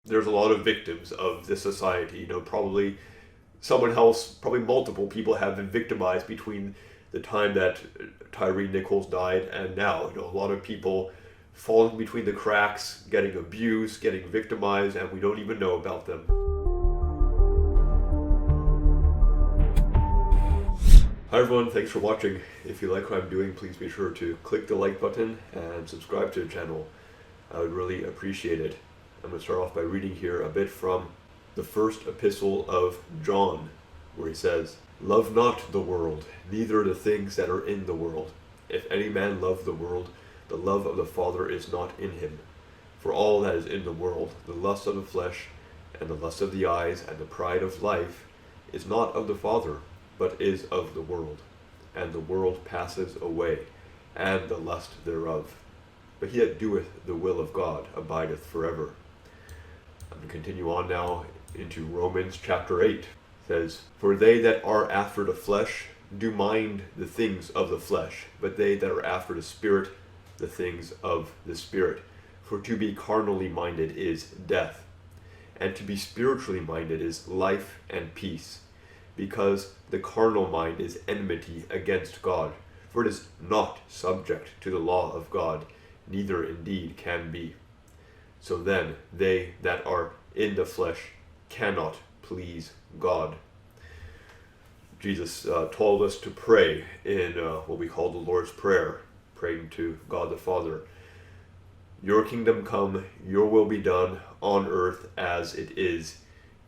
there's a lot of victims of this society. Probably someone else, probably multiple people have been victimized between the time that Tyre Nichols died and now. A lot of people falling between the cracks, getting abused, getting victimized, and we don't even know about them. Hi everyone, thanks for watching. If you like what I'm doing, please be sure to click the like button and subscribe to the channel. I would really appreciate it. I'm going to start off by reading here a bit from the first epistle of John, where he says, "Love not the world, neither the things that are in the world. If any man love the world, the love of the Father is not in him. For all that is in the world, the lust of the flesh, and the lust of the eyes, and the pride of life, is not of the Father, but is of the world. And the world passes away, and the lust thereof. But he that doeth the will of God abideth forever." I'm going to continue on now into Romans chapter 8. It says, "For they that are after the flesh do mind the things of the flesh, but they that are after the Spirit, the things of the Spirit. For to be carnally minded is death, and to be spiritually minded is life and peace. Because the carnal mind is enmity against God, for it is not subject to the law of God, neither indeed can be. So then they that are in the flesh cannot please God." Jesus told us to pray in what we call the Lord's Prayer, praying to God the Father. "Your kingdom come, your will be done on earth as it is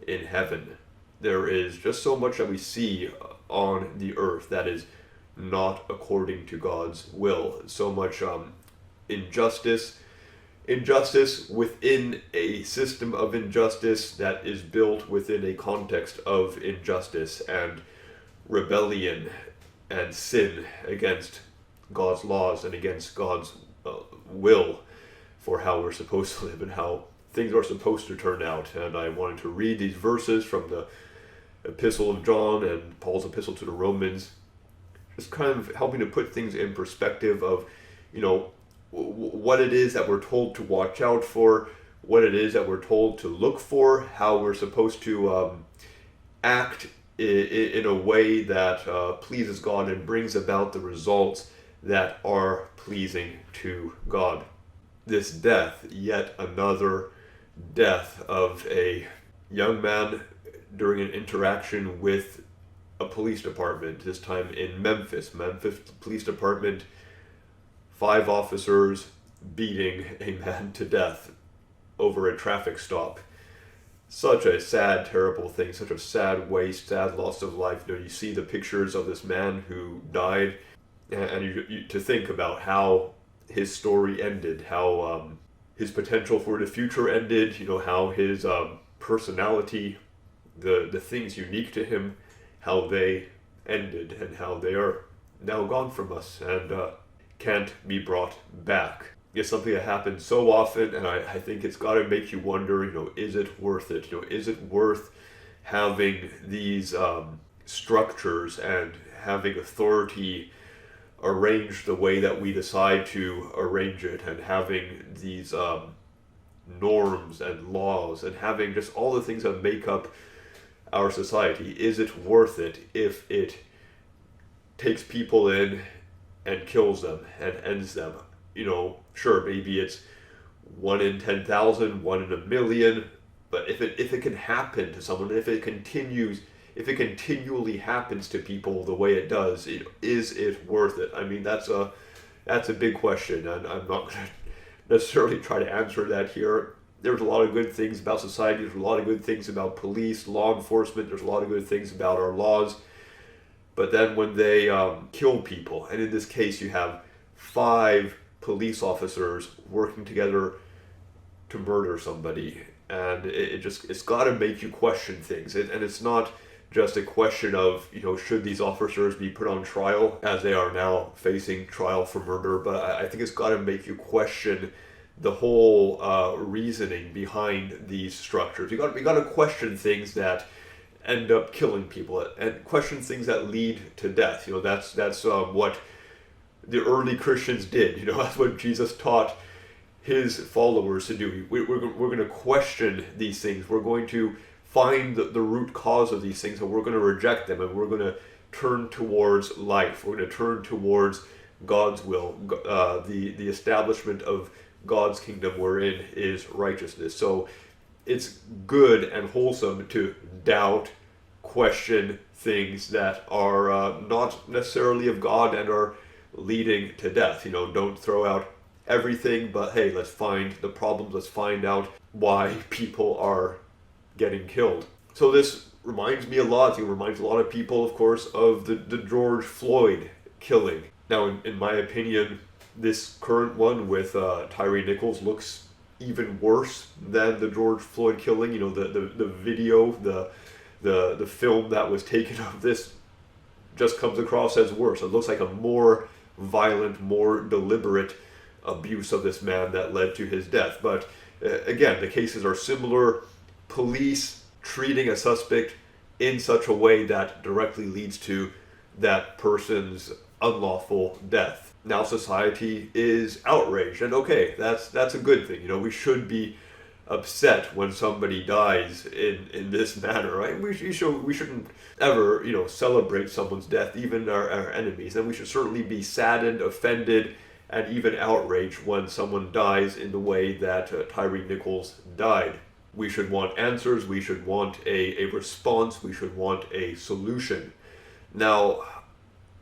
in heaven." There is just so much that we see on the earth that is not according to God's will. So much injustice within a system of injustice that is built within a context of injustice, and rebellion and sin against God's laws and against God's will for how we're supposed to live and how things are supposed to turn out. And I wanted to read these verses from the Epistle of John and Paul's epistle to the Romans, just kind of helping to put things in perspective of, what it is that we're told to watch out for, what it is that we're told to look for, how we're supposed to act in a way that pleases God and brings about the results that are pleasing to God. This death, yet another death of a young man during an interaction with a police department, this time in Memphis Police Department, 5 officers beating a man to death over a traffic stop. Such a sad, terrible thing, such a sad waste, sad loss of life. You see the pictures of this man who died, and you to think about how his story ended, how his potential for the future ended, how his personality, the things unique to him, how they ended, and how they are now gone from us and can't be brought back. It's something that happens so often, and I think it's got to make you wonder, is it worth it? Is it worth having these structures and having authority arranged the way that we decide to arrange it, and having these norms and laws, and having just all the things that make up our society? Is it worth it if it takes people in and kills them and ends them? Sure, maybe it's 1 in 10,000, 1 in a million, but if it can happen to someone, if it continually happens to people the way it does, is it worth it? I mean, that's a big question, and I'm not going to necessarily try to answer that here. There's a lot of good things about society. There's a lot of good things about police, law enforcement. There's a lot of good things about our laws. But then when they kill people, and in this case you have 5 police officers working together to murder somebody, and it's got to make you question things. And it's not just a question of, should these officers be put on trial, as they are now facing trial for murder, but I think it's got to make you question the whole reasoning behind these structures. We got to question things that end up killing people, and question things that lead to death. That's what the early Christians did. That's what Jesus taught his followers to do. We're going to question these things. We're going to find the root cause of these things, and we're going to reject them, and we're going to turn towards life. We're going to turn towards God's will, the establishment of God's kingdom wherein is righteousness. So it's good and wholesome to doubt, question things that are not necessarily of God and are leading to death. Don't throw out everything, but hey, let's find the problems. Let's find out why people are getting killed. So this reminds me a lot. It reminds a lot of people, of course, of the George Floyd killing. Now, in my opinion, this current one with Tyre Nichols looks even worse than the George Floyd killing. The video, the film that was taken of this just comes across as worse. It looks like a more violent, more deliberate abuse of this man that led to his death. But again, the cases are similar. Police treating a suspect in such a way that directly leads to that person's unlawful death. Now society is outraged, and okay, that's a good thing. We should be upset when somebody dies in this manner, right? We shouldn't ever celebrate someone's death, even our enemies, and we should certainly be saddened, offended, and even outraged when someone dies in the way that Tyre Nichols died. We should want answers, we should want a response, we should want a solution. Now,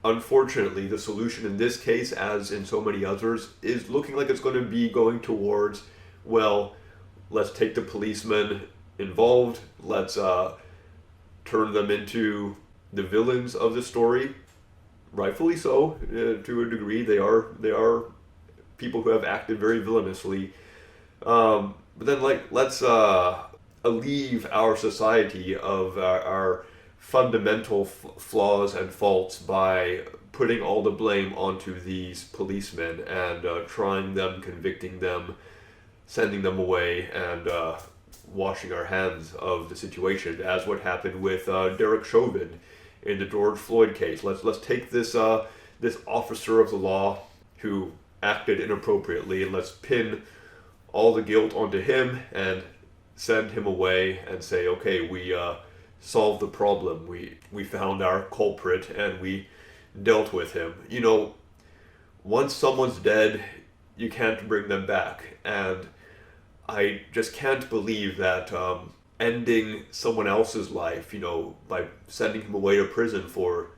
unfortunately, the solution in this case, as in so many others, is looking like it's going to be going towards, well, let's take the policemen involved, let's turn them into the villains of the story. Rightfully so, to a degree. They are people who have acted very villainously. But then, let's alleviate our society of our fundamental flaws and faults by putting all the blame onto these policemen and trying them, convicting them, sending them away, and washing our hands of the situation, as what happened with Derek Chauvin in the George Floyd case. Let's take this officer of the law who acted inappropriately, and let's pin all the guilt onto him and send him away and say, okay, we solved the problem. We found our culprit and we dealt with him. Once someone's dead, you can't bring them back, and I just can't believe that ending someone else's life, by sending him away to prison for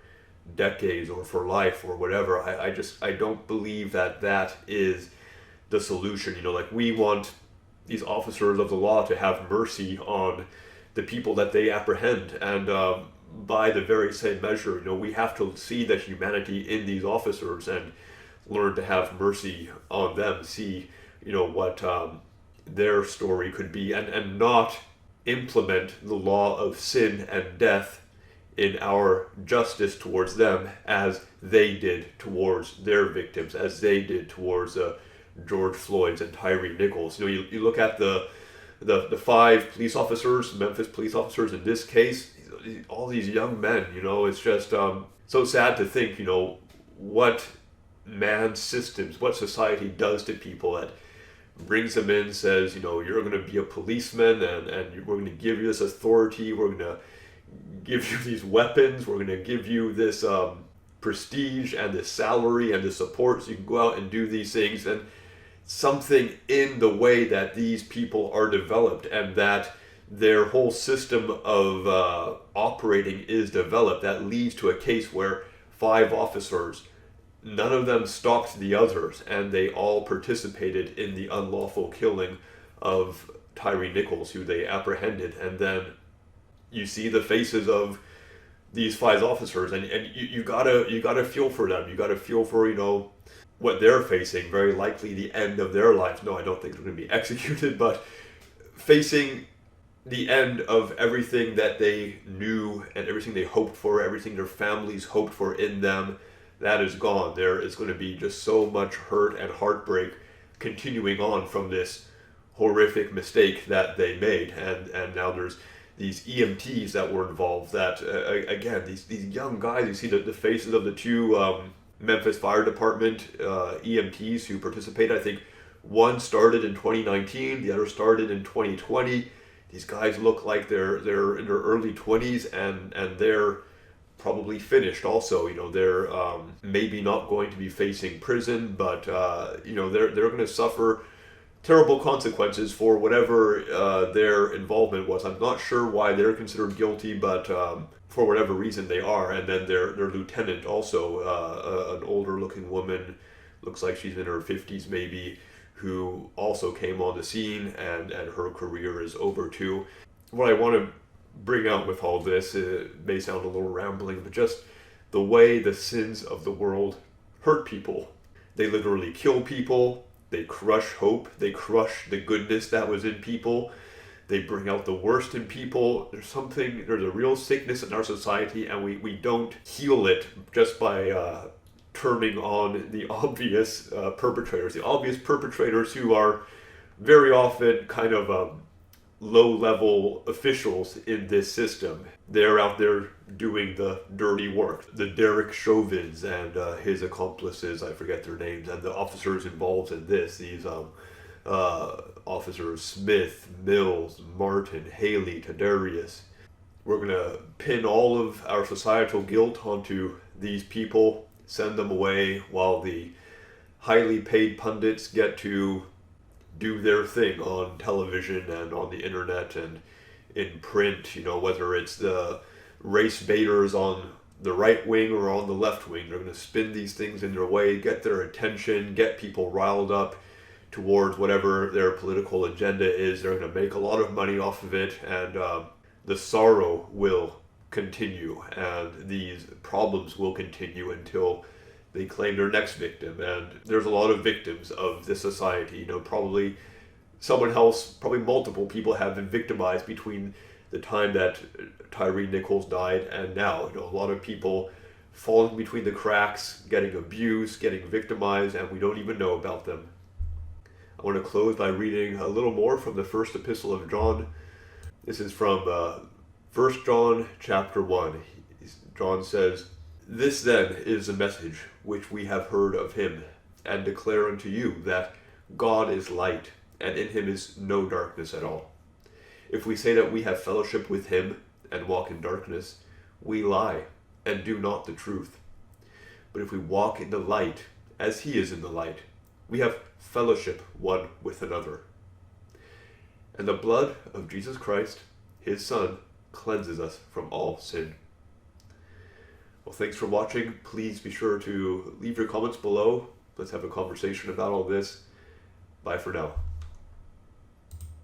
decades or for life or whatever, I don't believe that is the solution. We want these officers of the law to have mercy on the people that they apprehend, and by the very same measure, we have to see the humanity in these officers and learn to have mercy on them, see what their story could be, and not implement the law of sin and death in our justice towards them as they did towards their victims, as they did towards George Floyd's and Tyre Nichols. You look at the 5 police officers, Memphis police officers in this case, all these young men. It's just so sad to think what man's systems, what society does to people, that brings them in, says, you're going to be a policeman, and we're going to give you this authority, we're going to give you these weapons, we're going to give you this prestige and this salary and this support so you can go out and do these things. And something in the way that these people are developed and that their whole system of operating is developed, that leads to a case where 5 officers, none of them stopped the others, and they all participated in the unlawful killing of Tyre Nichols, who they apprehended. And then you see the faces of these 5 officers, and you gotta feel for them. You gotta feel for what they're facing. Very likely the end of their lives. No, I don't think they're going to be executed, but facing the end of everything that they knew and everything they hoped for, everything their families hoped for in them. That is gone. There is going to be just so much hurt and heartbreak continuing on from this horrific mistake that they made. And now there's these EMTs that were involved that, again, these young guys, you see the faces of the 2 Memphis Fire Department EMTs who participated. I think One started in 2019, the other started in 2020. These guys look like they're in their early 20s, and they're probably finished also. They're maybe not going to be facing prison, but they're going to suffer terrible consequences for whatever their involvement was. I'm not sure why they're considered guilty, but for whatever reason they are. And then their lieutenant also, an older looking woman, looks like she's in her 50s maybe, who also came on the scene, and her career is over too. What I want to bring out with all this, it may sound a little rambling, but just the way the sins of the world hurt people. They literally kill people, they crush hope, they crush the goodness that was in people, they bring out the worst in people. There's a real sickness in our society, and we don't heal it just by turning on the obvious perpetrators who are very often kind of low-level officials in this system. They're out there doing the dirty work. The Derek Chauvins and his accomplices, I forget their names, and the officers involved in this, these officers Smith, Mills, Martin, Haley, Tadarius. We're going to pin all of our societal guilt onto these people, send them away while the highly paid pundits get to do their thing on television and on the internet and in print, whether it's the race baiters on the right wing or on the left wing. They're going to spin these things in their way, get their attention, get people riled up towards whatever their political agenda is. They're going to make a lot of money off of it, and the sorrow will continue, and these problems will continue until they claim their next victim. And there's a lot of victims of this society. Probably someone else, probably multiple people have been victimized between the time that Tyre Nichols died and now. A lot of people falling between the cracks, getting abused, getting victimized, and we don't even know about them. I want to close by reading a little more from the first epistle of John. This is from 1 John chapter 1. John says, "This then is the message which we have heard of him, and declare unto you, that God is light, and in him is no darkness at all. If we say that we have fellowship with him, and walk in darkness, we lie, and do not the truth. But if we walk in the light, as he is in the light, we have fellowship one with another. And the blood of Jesus Christ, his Son, cleanses us from all sin." Well, thanks for watching. Please be sure to leave your comments below. Let's have a conversation about all this. Bye for now.